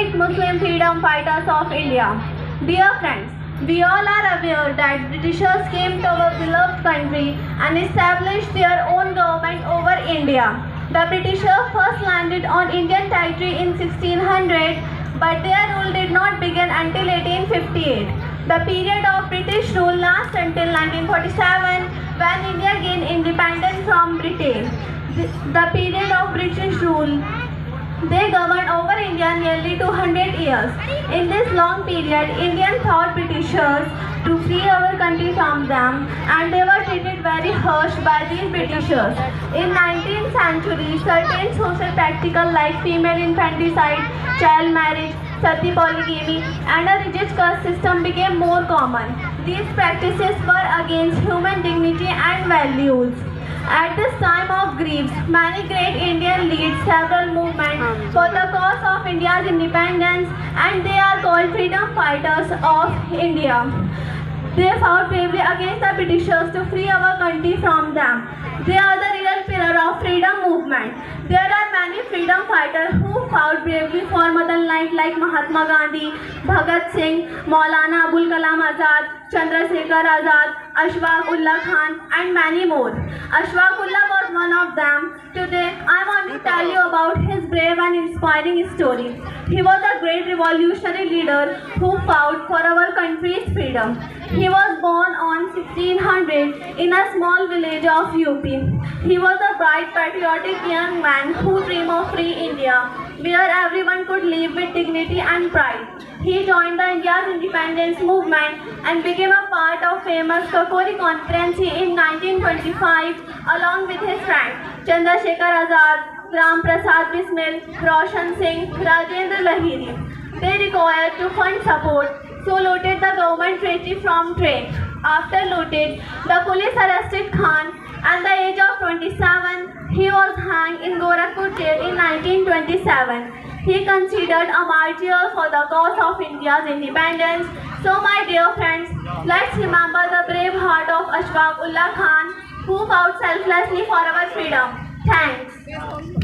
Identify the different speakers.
Speaker 1: great Muslim freedom fighters of India. Dear friends, we all are aware that Britishers came to our beloved country and established their own government over India. The Britishers first landed on Indian territory in 1600, but their rule did not begin until 1858. The period of British rule lasts until 1947, when India gained independence from Britain. The period of British rule, they governed over India nearly 200 years. In this long period, Indians fought Britishers to free our country from them, and they were treated very harsh by these Britishers. In 19th century, certain social practices like female infanticide, child marriage, sati polygamy, and a rigid caste system became more common. These practices were against human dignity and values. At this time of grief, many great Indian lead several movements for the cause of India's independence, and they are called freedom fighters of India. They fought bravely against the Britishers to free our country from them. They are the real pillar of freedom movement. There are many freedom fighters who fought bravely for motherland like Mahatma Gandhi, Bhagat Singh, Maulana Abul Kalam Azad, Chandrasekhar Azad, Ashfaq Ullah Khan, and many more. Ashfaq Ullah was one of them. Today, I want to tell you about his brave and inspiring story. He was a great revolutionary leader who fought for our country's freedom. He was born on 1600 in a small village of UP. He was a bright, patriotic young man who dreamed of free India, where everyone could live with dignity and pride. He joined the India's independence movement and became a part of famous Kakori Conference in 1925 along with his friends Chandrasekhar Azad, Ram Prasad Bismil, Roshan Singh, Rajendra Lahiri. They required to fund support, so looted the government treasury from train. After looted, the police arrested Khan. At the age of 27, he was hanged in Gorakhpur jail in 1927. He considered a martyr for the cause of India's independence. So my dear friends, let's remember the brave heart of Ashfaq Ullah Khan, who fought selflessly for our freedom. Thanks.